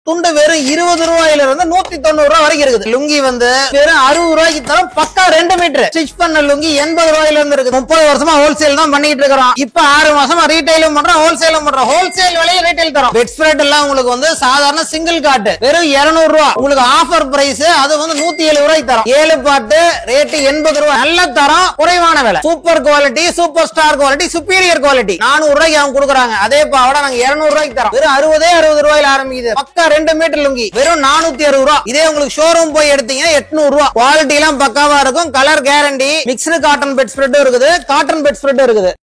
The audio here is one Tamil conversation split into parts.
துண்டு வெறும் 20 ரூபாயில இருந்து 190 ரூபாய் வரைக்கும் இருக்குது. லுங்கி வந்து வெறும் 60 ரூபாய்க்கு தரம் பக்கா 2 மீட்டர் ஸ்டிச் பண்ண லுங்கி 80 ரூபாயில இருந்து இருக்கு. 30 வருஷமா ஹோல்சேல் தான் பண்ணிட்டு இருக்கிறோம். இப்ப 6 மாசமா ரீட்டைலும் பண்றோம், ஹோல்சேலும் பண்றோம். ஹோல்சேல் விலையை ரீட்டைல் தரோம். பெட் ஸ்ப்ரெட் எல்லாம் உங்களுக்கு வந்து சாதாரண சிங்கிள் காட்டு வெறும் 200 ரூபாய். உங்களுக்கு ஆஃபர் பிரைஸ் அது வந்து 170 ரூபாய்க்கு தரோம். 7 பாட்டு ரேட் 80 ரூபாய். நல்ல தரம், குறைவான விலை, super quality, super star quality, superior quality. 400 ரூபாய்க்கு அவங்க கொடுக்குறாங்க. அதே பாவட நாங்க 200 ரூபாய்க்கு தரோம். வெறும் 60 ரூபாயில ஆரம்பிக்குது. பக்கா 2 மீட்டர் லுங்கி வெறும் 460 ரூபாய். இதே உங்களுக்கு ஷோரூம் போய் எடுத்தீங்கன்னா 800 ரூபாய். குவாலிட்டி எல்லாம் பக்காவா இருக்கும். Colour guarantee. Mixed cotton bedspread இருக்குது, காட்டன் பெட் ஸ்ப்ரெட் இருக்குது.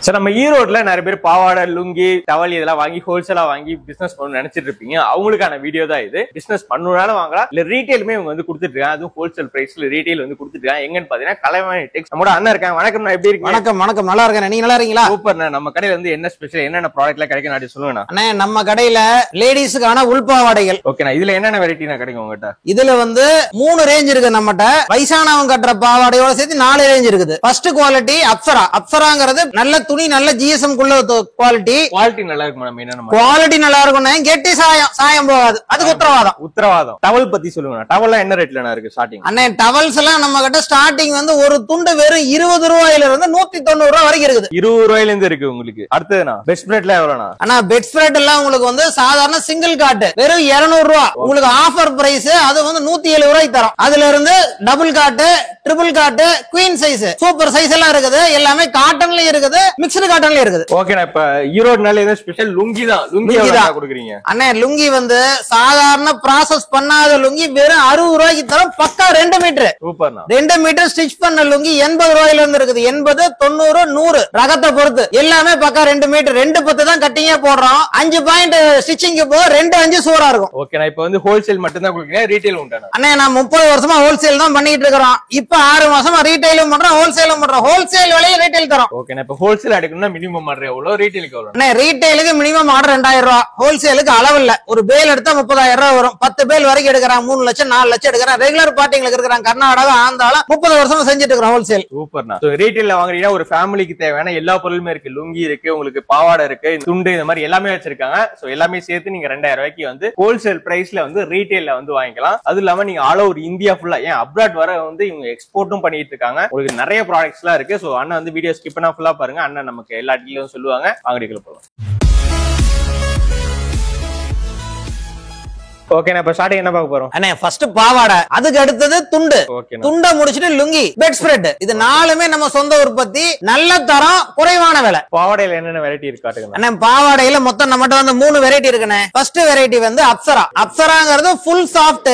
சார், நம்ம ஈரோட்ல நிறைய பேர் பாவாடை, லுங்கி, டவல் இதெல்லாம் வாங்கி ஹோல்சேலா வாங்கி பிசினஸ் பண்ணணும்னு நினைச்சிட்டு இருப்பீங்க. அவங்களுக்கான வீடியோ தான் இது. பிசினஸ் பண்ணணும்னாலும் வாங்கலாம், இல்ல ரீட்டைலுமே இவங்க வந்து கொடுத்துட்டு இருக்காங்க. அதுவும் ஹோல்சேல் பிரைஸ்ல ரீட்டைல் வந்து கொடுத்துட்டு இருக்காங்க. எங்கன்னு பாத்தீங்கன்னா கலைவாணி டெக்ஸ். நம்மளோட அண்ணன் இருக்காங்க. வணக்கம், எப்படி இருக்கீங்க? வணக்கம். வணக்கம், நல்லா இருக்கேன். நீங்க நல்லா இருக்கீங்களா? சூப்பர். நம்ம கடையில வந்து என்ன ஸ்பெஷல், என்னென்ன ப்ராடக்ட்லாம் கிடைக்கும் நாட்டி சொல்லுங்க. அண்ணே, நம்ம கடையில லேடிஸுக்கான உள்பாவாடைகள். ஓகேண்ணா, இதுல என்னென்ன வெரைட்டி கிடைக்கும் உங்ககிட்ட? இதுல வந்து 3 ரேஞ்ச் இருக்கு நம்மகிட்ட. வயசானவங்க கட்டுற பாவாடையோட சேர்த்து 4 ரேஞ்ச் இருக்குது. First quality Apsara. அப்சராங்கிறது நல்ல துணி, நல்ல ஜிஎஸ்எம் குவாலிட்டி நல்லா இருக்கும். குவாலிட்டி நல்லா இருக்கும். கெட்டி சாயம் போகாது, அதுக்கு உத்தரவாதம். டவல் பத்தி சொல்லுங்க. டவல் என்ன ரேட்ல இருக்கு ஸ்டார்டிங்? அண்ணே, டவல்ஸ் எல்லாம் நம்ம கிட்ட ஸ்டார்டிங் வந்து ஒரு துண்டு வெறும் 20 ரூபாயில இருந்து 190 ரூபாய் வரைக்கும் இருக்குது. 20 ரூபாயில இருந்து இருக்கு உங்களுக்கு. அடுத்ததுனா பெட் ஸ்ப்ரெட்ல எவ்வளவுனா? அண்ணா, பெட் ஸ்ப்ரெட் எல்லாம் உங்களுக்கு வந்து சாதாரண சிங்கிள் காட்டு வெறும் 200 ரூபாய். உங்களுக்கு ஆஃபர் பிரைஸ் அது வந்து 170 ரூபாய்க்கு தரோம். அதுல இருந்து டபுள் காட்டு, ட்ரிபிள் காட்டு, குவீன் சைஸ், சூப்பர் சைஸ் எல்லாம் இருக்குது. எல்லாமே காட்டன்லயும் இருக்குது, மிக்ஸ்டு காட்டன்லயும் இருக்குது. ஓகேண்ணா, இப்ப ஈரோடுனால ஏதோ ஸ்பெஷல் லுங்கி தான். லுங்கி தான் கொடுக்குறீங்க. அண்ணே, லுங்கி வந்து சாதாரண ப்ராசஸ் பண்ணாத லுங்கி வெறும் 60 ரூபாய்க்கு தரம் பக்கா 2 மீட்டர். சூப்பர்ண்ணா. 2 மீட்டர் ஸ்டிச் பண்ண லுங்கி 80 ரூபாயில இருந்து இருக்குது. 80, 90, 100 ரகத்தை பொறுத்து எல்லாமே பக்கா 2 மீட்டர். 2 தான் கட்டிங்கே போடுறோம். 5 பாயிண்ட் ஸ்டிச்சிங் போ 2 சூரா இருக்கும். ஓகேண்ணா, இப்ப வந்து ஹோல்சேல் மட்டும் தான் கொடுக்குறீங்க, ரீட்டைல் உண்டானா? அண்ணே, நான் 30 வருஷமா ஹோல்சேல் தான் பண்ணிட்டு இருக்கிறோம். இப்ப 6 மாசமா ரீட்டைலும் பண்றோம், ஹோல்சேலும் பண்றோம். ஹோல்சேல் விலையை ரீட்டைல் தரோம். ஓகேண்ணா, இப்ப ஹோல்சேல் எடுக்கணும்னா மினிமம் ஆர்டர் எவ்வளவு, ரீட்டைலுக்கு எவ்வளவு? அண்ணே, ரீட்டைலுக்கு மினிமம் ஆர்டர் 2000 ரூபாய். ஹோல்சேலுக்கு அளவு இல்ல. ஒரு பேல் எடுத்தா 30,000 ரூபாய் வரும். 10 பேல் வரைக்கும் எடுக்கிறாங்க. 3 லட்சம் 4 லட்சம் எடுக்கிறாங்க. ரெகுலர் பார்ட்டிங்களுக்கு இருக்கிறாங்க. கர்நாடகா, ஆந்திரா 30 வருஷமா செஞ்சுட்டு இருக்கிறோம் ஹோல்சேல். சூப்பர்ண்ணா. ரீட்டைல்ல வாங்குறீங்கன்னா ஒரு ஃபேமிலிக்கு தேவையான எல்லா பொருளுமே இருக்கு. லுங்கி இருக்கு, உங்களுக்கு பாவாடை இருக்கு, துண்டு, இந்த மாதிரி எல்லாமே வச்சிருக்காங்க. சோ எல்லாமே சேர்த்து நீங்க 2000 ரூபாய்க்கு வந்து ஹோல்சேல் பிரைஸ்ல வந்து ரீட்டைல்ல வந்து வாங்கிக்கலாம். அது இல்லாம நீங்க ஆல் ஓவர் இந்தியா ஃபுல்லா, ஏன் அப்ராட் வர வந்து இவங்க எக்ஸ்போர்ட்டும் பண்ணிட்டு இருக்காங்க. உங்களுக்கு நிறைய ப்ராடக்ட்ஸ் எல்லாம் இருக்கு. சோ அண்ணன் வந்து வீடியோ ஸ்கிப் பண்ணா ஃபுல்லா பாருங்க. அண்ணன் நமக்கு எல்லா டீலும் சொல்லுவாங்க. வாங்கடிக்கல போலாம். ஓகேண்ணா, இப்ப ஸ்டார்டிங் என்ன பார்க்க போறோம்? அண்ணே, ஃபர்ஸ்ட் பாவாடை, அதுக்கு அடுத்தது துண்டு. துண்ட முடிச்சிட்டு லுங்கி, பெட் ஸ்ப்ரெட். இது 4மே நம்ம சொந்த உற்பத்தி, நல்ல தரம், குறைவான விலை. பாவாடையில என்னென்ன வெரைட்டி இருக்கு காட்டுங்க. அண்ணே, பாவாடையில மொத்தம் நம்மகிட்ட வந்து 3 வெரைட்டி இருக்குண்ணே. ஃபர்ஸ்ட் வெரைட்டி வந்து அப்சரா. அப்சராங்கிறது ஃபுல் சாஃப்ட்,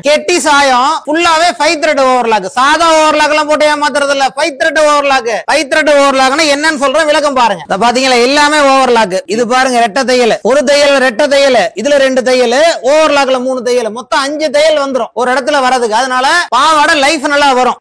கெட்டி சாயம், ஃபுல்லாவே 5 த்ரெட் ஓவர்லாக். சாதா ஓவர்லாக் எல்லாம் போட்டு ஏமாத்துறது இல்ல. 5 த்ரெட் ஓவர்லாக். 5 த்ரெட் ஓவர்லாக்னா என்னன்னு சொல்றேன், விளக்கம் பாருங்க. இத பாத்தீங்களா, எல்லாமே ஓவர்லாக். இது பாருங்க, ரெட்டை தையல், ஒரு தையல், ரெட்டை தையல், இதுல 2 தையல், ஓவர்லாக்ல 3 தையல், மொத்தம் 5 தையல் வந்துரும் ஒரு இடத்துல வரதுக்கு. அதனால பாவாடை லைஃப் நல்லா வரும்.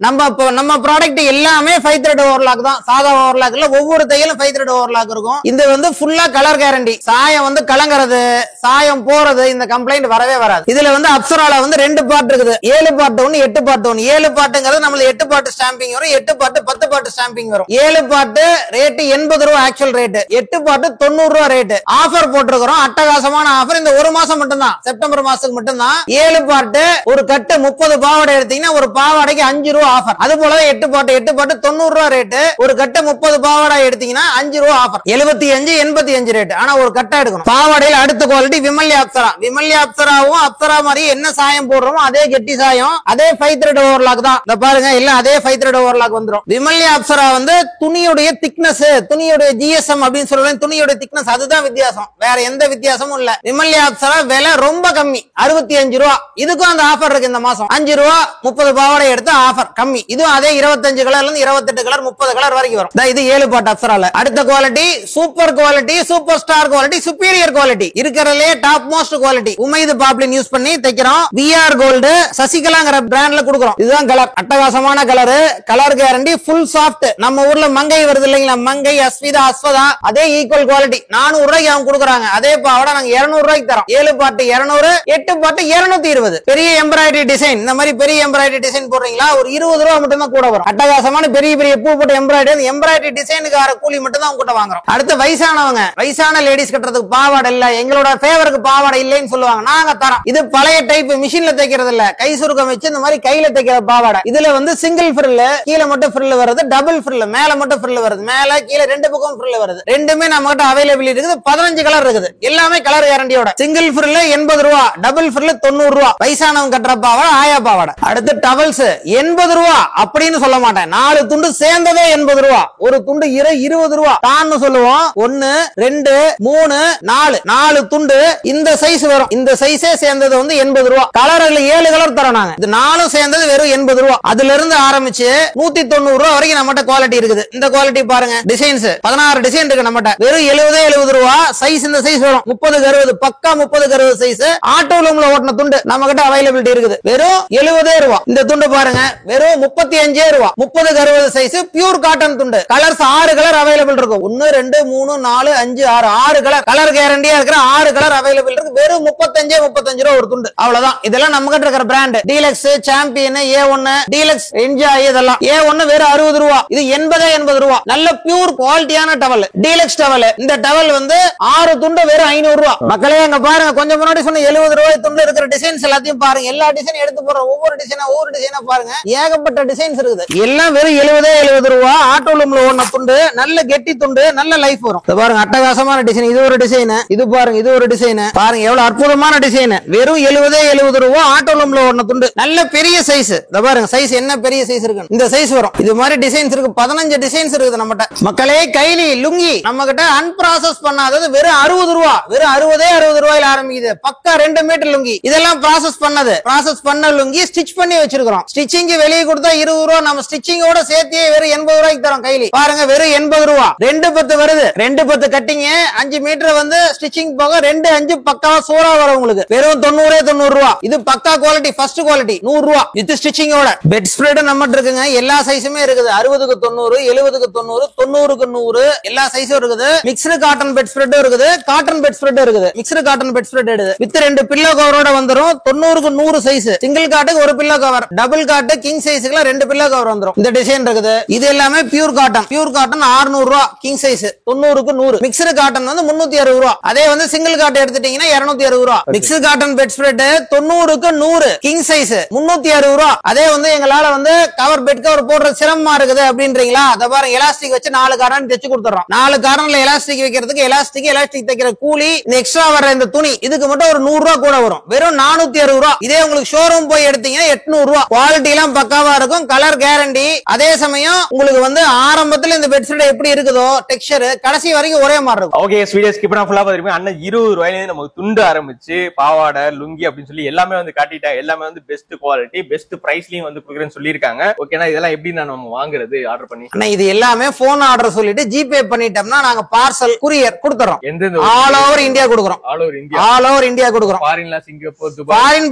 நம்ம ப்ராடக்ட் எல்லாமே 5 த்ரெட் ஓவர்லாக் தான். சாதா ஓவர்லாக்ல ஒவ்வொரு தையலும் 5 த்ரெட் ஓவர்லாக் இருக்கும். இது வந்து ஃபுல்லா கலர் கேரண்டி. சாயம் வந்து கலங்கறது, சாயம் போறது, இந்த கம்ப்ளைண்ட் வரவே வராது. இதுல வந்து அப்சரால வந்து 2 பார்ட் இருக்குது. 7 பார்ட் 1, 8 பார்ட் 1. 7 பார்ட்ங்கிறது நம்மளுக்கு 8 பார்ட் ஸ்டாம்பிங் வரும். 8 பார்ட் 10 பார்ட் ஸ்டாம்பிங் வரும். 7 பார்ட் ரேட் 80 ரூபாய் ஆக்சுவல் ரேட். 8 பார்ட் 90 ரூபாய் ரேட். ஆஃபர் போட்டுருக்கோம். அட்டகாசமான ஆஃபர். இந்த ஒரு மாசம் மட்டும் தான், செப்டம்பர் மாசத்துக்கு மட்டும் தான். 7 பார்ட் ஒரு கட்டு 30 பாவாடை எடுத்தீங்கன்னா ஒரு பாவாடைக்கு 5 ரூபாய் ஆஃபர். அது போலவே 8 பார்ட் 90 ரூபாய் ரேட். ஒரு கட்டு 30 பாவாடை எடுத்தீங்கன்னா 5 ரூபாய் ஆஃபர். 75, 85 ரேட். ஆனா ஒரு கட்டா எடுக்கணும். பாவாடையில அடுத்த குவாலிட்டி விமல்யா அப்சரா. விமல்யா அப்சராவும் அப்சரா மாதிரி என்ன சாயம் போடுறோமோ அதே கெட்டி சாயம், அதே 5 த்ரெட் ஓவர்லாக் தான். இந்த பாருங்க, எல்லாம் அதே 5 த்ரெட் ஓவர்லாக் வந்துரும். விமல்யா அப்சரா வந்து துணியுடைய திக்னஸ், துணியுடைய ஜிஎஸ்எம் அப்படின்னு சொல்றேன். துணியுடைய திக்னஸ், அதுதான் வித்தியாசம். வேற எந்த வித்தியாசமும் இல்ல. விமல்யா அப்சரா விலை ரொம்ப கம்மி, 65 ரூபா. இதுக்கும் அந்த ஆஃபர் இருக்கு இந்த மாசம். 5 ரூபா 30 பாவாடை எடுத்து ஆஃபர் கம்மி. இதுவும் அதே 25 கலர்ல இருந்து 28 கலர் 30 கலர் வரைக்கும் வரும். இது 7 பார்ட் அப்சரால. அடுத்த quality super quality, super star quality, superior quality. இருக்கிறதுலே டாப் மோஸ்ட் குவாலிட்டி. உமைது பாப்ளின் யூஸ் பண்ணி தைக்கிறோம். விஆர் கோல்டு சசிகலாங்கிற பிராண்ட்ல கொடுக்குறோம். இதுதான் கலர், அட்டகாசமான colour. Colour guarantee, full soft. நம்ம ஊர்ல மங்கை வருது இல்லைங்களா, மங்கை, அஸ்விதா, அஸ்வதா, அதே ஈக்குவல் குவாலிட்டி. 400 ரூபாய்க்கு அவங்க கொடுக்குறாங்க. அதே பாவாடை நாங்க 200 ரூபாய்க்கு தரோம். 7 பார்ட் 200, 8 பாட்டு 220. பெரிய எம்ப்ராய்டரி டிசைன், இந்த மாதிரி பெரிய எம்ப்ராய்டரி டிசைன் போடுறீங்களா, ஒரு 20 ரூபா மட்டும் தான் கூட வரும். அட்டகாசமான பெரிய பெரிய பூ போட்ட எம்ப்ராய்டரி டிசைனுக்கார கூலி மட்டும் தான் உங்ககிட்ட வாங்குறோம். அடுத்து வயசானவங்க, வயசான லேடிஸ் கட்டுறதுக்கு பாவாடை இல்ல, எங்களோட ஃபேவருக்கு பாவாடை இல்லைன்னு சொல்லுவாங்க, நாங்க தரோம். இது பழைய டைப், மிஷின்ல தைக்கிறது இல்ல, கை சுருக்கம் வச்சு இந்த மாதிரி கையில தைக்கிற பாவாடை. இதுல வந்து சிங்கிள் ஃப்ரில், கீழே மட்டும் ஃப்ரில் வருது, டபுள் ஃப்ரில் மேல மட்டும் ஃப்ரில் வருது, மேல கீழே ரெண்டு பக்கம் ஃப்ரில் வருது. ரெண்டுமே நம்ம கிட்ட அவைலபிள் இருக்குது. 15 கலர் இருக்குது, எல்லாமே கலர் கேரண்டியோட. சிங்கிள் ஃப்ரில் 80 ரூபா, டபுள் ஃப்ரில் 90 ரூபா. வயசானவங்க கட்டுற பாவாடை, ஆயா பாவாடை. அடுத்து டவல்ஸ் 80 ரூபா அப்படின்னு சொல்ல மாட்டேன், 4 துண்டு சேர்ந்ததே 80 ரூபா. ஒரு துண்டு 20 ரூபா தான் சொல்லுவோம். 1 2 3 4 துண்டு இந்த சைஸ் வரும். இந்த சைஸே சேர்ந்தது வந்து 80 ரூபா. கலர்ல 7 கலர் தரோம் நாங்க. இது 4 சேர்ந்தது வெறும் 80 ரூபா. அதுல இருந்து ஆரம்பிச்சு 190 ரூபா வரைக்கும் நம்மகிட்ட குவாலிட்டி இருக்குது. இந்த குவாலிட்டி பாருங்க, டிசைன்ஸ் 16 டிசைன் இருக்கு நம்மகிட்ட. வெறும் 70 ரூபா. சைஸ் இந்த சைஸ் வரும், 30x60 பக்கா 30x60 சைஸ். ஆட்டோ லூம்ல ஓட்டின துண்டு நம்ம கிட்ட அவைலபிலிட்டி இருக்குது. வெறும் 70 ரூபா. இந்த துண்டு பாருங்க, வெறும் 35 ரூபா. 30x60 சைஸ், பியூர் காட்டன் துண்டு. கலர்ஸ் 6 கலர் அவைலபிள் இருக்கும். 1 2 3 4 5 6 கலர். கலர் கேரண்டியா இருக்கிற 6 கலர் அவைலபிள் இருக்கு. வெறும் 35 ரூபா ஒரு துண்டு. அவ்வளவுதான். இதெல்லாம் நம்ம கிட்ட இருக்கிற brand. Deluxe, champion, A1, deluxe, enjoy, இதெல்லாம் A1 வெறும் 60 ரூபா. இது 80 ரூபா. நல்ல பியூர் குவாலிட்டியான டவல், டீலக்ஸ் டவல். இந்த டவல் வந்து 6 துண்டு வெறும் 500 ரூபா. மக்களே அங்க பாருங்க, கொஞ்சம் முன்னாடி சொன்ன 70 ரூபாய் துண்டு இருக்கிற டிசைன்ஸ் எல்லாத்தையும் பாருங்க. எல்லா டிசைன் எடுத்து போற ஒவ்வொரு டிசைனா பாருங்க, ஏகப்பட்ட டிசைன்ஸ் இருக்குது. எல்லாம் வெறும் 70 ரூபா. ஆட்டோ லூம்ல ஓடின துண்டு, நல்ல கெட்டி துண்டு, நல்ல லைஃப் வரும். பாருங்க, அட்டகாசமான டிசைன். இது ஒரு டிசைன், இது பாருங்க, இது ஒரு டிசைன். பாருங்க எவ்வளவு அற்புதமான டிசைன். வெறும் 70 ரூபா. ஆட்டோ லூம்ல ஓடின துண்டு, நல்ல பெரிய சைஸ். பாருங்க சைஸ் என்ன பெரிய சைஸ் இருக்கு, இந்த சைஸ் வரும். இது மாதிரி டிசைன்ஸ் இருக்கு, 15 டிசைன்ஸ் இருக்குது நம்மகிட்ட. மக்களே கைலி லுங்கி நம்ம கிட்ட அன்பிராசஸ் பண்ணாதது வெறும் 60 ரூபா. வெறும் 60 ரூபாயில ஆரம்பிக்குது. பக்கா 2 மீட்டர் லுங்கி. இதெல்லாம் ப்ராசஸ் பண்ணது, ப்ராசஸ் பண்ண லுங்கி ஸ்டிச் பண்ணி வச்சிருக்கோம். ஸ்டிச்சிங் வெளியே கொடுத்தா 20 ரூபா, நம்ம ஸ்டிச்சிங்கோட சேர்த்து வெறும் 80 ரூபாய்க்கு தரோம். கைலி பாருங்க, வெறும் 80 ரூபா. 2 10 வருது, 2 10 கட்டிங், 5 மீட்டர் வந்து ஸ்டிச்சிங் போக 2 5 பக்காவா சூறா வரும் உங்களுக்கு. வெறும் 90 ரூபா. இது பக்கா குவாலிட்டி, ஃபர்ஸ்ட் குவாலிட்டி. 100 ரூபா வித் ஸ்டிச்சிங்கோட. பெட் ஸ்ப்ரெட் நம்மட்ட இருக்குங்க, எல்லா சைஸுமே இருக்குது. 60க்கு 90, 70க்கு 90, 90க்கு 100, எல்லா சைஸும் இருக்குது. மிக்ஸ்டு காட்டன் பெட் ஸ்ப்ரெட் இருக்குது, காட்டன் பெட் ஸ்ப்ரெட் இருக்குது. மிக்ஸ்டு காட்டன் பெட் ஸ்ப்ரெட் எடுது வித் 2 பில்லோ கவரோட வந்துரும். 90க்கு 100 சைஸ். சிங்கிள் காட்டுக்கு 1 pillow cover, double cot king சைஸ்க்குலாம் 2 பில்லோ கவர் வந்துரும். இந்த டிசைன் இருக்குது. இது எல்லாமே பியூர் காட்டன். பியூர் காட்டன் 600 ரூபா கிங் சைஸ். 90க்கு 100. மிக்ஸ்டு காட்டன் வந்து 360 ரூபா. அதே வந்து சிங்கிள் காட்டு எடுத்துட்டீங்கன்னா 260 ரூபா. மிக்ஸ்டு காட்டன் பெட் ஸ்ப்ரெட் 90க்கு 100 கிங் சைஸ் 360 ரூபா. அதே வந்து எங்களால வந்து கவர் பெட் கவர் போடுற சிரமமா இருக்குது அப்படின்றீங்களா, அத பாருங்க, எலாஸ்டிக் வச்சு 4 கார்டன் தைச்சு கொடுத்துறோம். 4 கார்னர்ல எலாஸ்டிக் வைக்கிறதுக்கு எலாஸ்டிக் தைக்கிற கூலி, இந்த எக்ஸ்ட்ரா வர இந்த துணி, இதுக்கு மட்டும் ஒரு 100 ரூபா கூட வரும். வெறும் 460 ரூபா. இதே உங்களுக்கு ஷோரூம் போய் எடுத்தீங்கன்னா 800 ரூபா. குவாலிட்டி எல்லாம் பக்காவா இருக்கும், கலர் கேரண்டி. அதே சமயம் உங்களுக்கு வந்து ஆரம்பத்துல இந்த பெட்ஷீட் எப்படி இருக்குதோ டெக்ஸ்சர், கடைசி வரைக்கும் ஒரே மாதிரி இருக்கும். ஓகே, வீடியோ ஸ்கிப் பண்ணா ஃபுல்லா பாத்துருப்பீங்க. அண்ணன் 20 ரூபாயில நமக்கு துண்டு ஆரம்பிச்சு பாவாடை, லுங்கி அப்படின்னு சொல்லி எல்லாமே வந்து காட்டிட்டா. எல்லாமே வந்து பெஸ்ட் குவாலிட்டி, பெஸ்ட் பிரைஸ்லயும் வந்து கொடுக்குறேன்னு சொல்லியிருக்காங்க. ஓகேனா, இதெல்லாம் எப்படி நம்ம வாங்குறது ஆர்டர் பண்ணி? அண்ணா இது எல்லாமே போன் ஆர்டர் சொல்லிட்டு ஜிபே பண்ணிட்டோம்னா நாங்க பார்சல் குரியர் கொடுத்துறோம். எந்த ஆல் ஓவர் இந்தியா கொடுக்குறோம். ஆல் ஓவர் இந்தியா கொடுக்குறோம். ஃபாரின்ல சிங்கப்பூர், துபாய், ஃபாரின்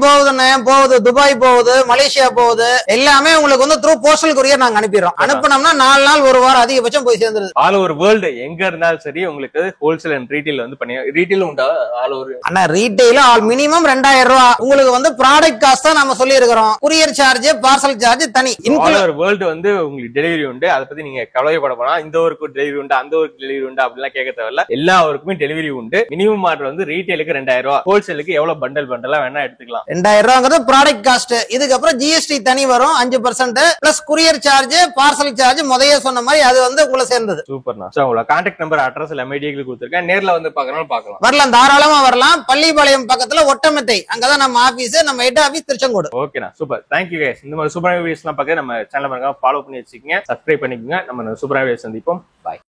போகுது, துபாய் போகுது, மலேசியா போகுது. எல்லாமே உங்களுக்கு வந்து த்ரூ போஸ்டல் குரியர் நாங்க அனுப்பிடுறோம். அனுப்புனோம்னா 4 நாள் 1 வாரம் அதிகபட்சம் போய் சேர்ந்துருது. ஆல் ஓவர் வேர்ல்டு எங்க இருந்தாலும் சரி உங்களுக்கு ஹோல்சேல் அண்ட் ரீட்டைல் வந்து பண்ணி. ரீட்டைல் உண்டா ஆல் ஓவர்? அண்ணா ரீட்டைல் ஆல் மினிமம் 2000 ரூபாய். உங்களுக்கு வந்து ப்ராடக்ட் காஸ்ட் தான் நம்ம சொல்லி இருக்கிறோம். குரியர் சார்ஜ், பார்சல் சார்ஜ் தனி. ஆல் ஓவர் வேர்ல்டு வந்து உங்களுக்கு டெலிவரி உண்டு. அதை பத்தி நீங்க கவலைப்பட போனா, இந்த ஊருக்கு டெலிவரி உண்டு, அந்த ஊருக்கு டெலிவரி உண்டு அப்படிலாம் கேட்க தேவையில்ல. எல்லா ஊருக்குமே டெலிவரி உண்டு. மினிமம் ஆர்டர் வந்து ரீட்டைலுக்கு 2000 ரூபாய், ஹோல்சேலுக்கு எவ்வளவு பண்டலா வேணா எடுத்துக்கலாம். 2000 ரூபாங்கிறது ப்ராடக்ட் காஸ்ட். இதுக்கப்புறம் ஜிஎஸ்டி தனி வரும் 5% plus courier charge, parcel charge முதல்ல சொன்ன மாதிரி அது வந்து உங்களை சேர்ந்தது. சூப்பர்ண்ணா. சோ உங்களோட கான்டாக்ட் நம்பர், அட்ரஸ் எல்லாம் மீடியாக்கு கொடுத்துருக்கேன். நேர்ல வந்து பார்க்கலாம். வரலாம், தாராளமா வரலாம். பள்ளிப்பாளையம் பக்கத்துல ஒட்டமெத்தை, அங்கதான் நம்ம ஆபீஸ். நம்ம ஹெட் ஆபீஸ் திருச்செங்கோடு. ஓகேண்ணா, சூப்பர். Thank you guys. இந்த மாதிரி சூப்பரான வீடியோஸ் எல்லாம் பார்க்க நம்ம சேனல் பாருங்க, ஃபாலோ பண்ணி வச்சுக்கோங்க, சப்ஸ்கிரைப் பண்ணிக்கோங்க. நம்ம சூப்பரான வீடியோ சந்திப்போம். பாய்.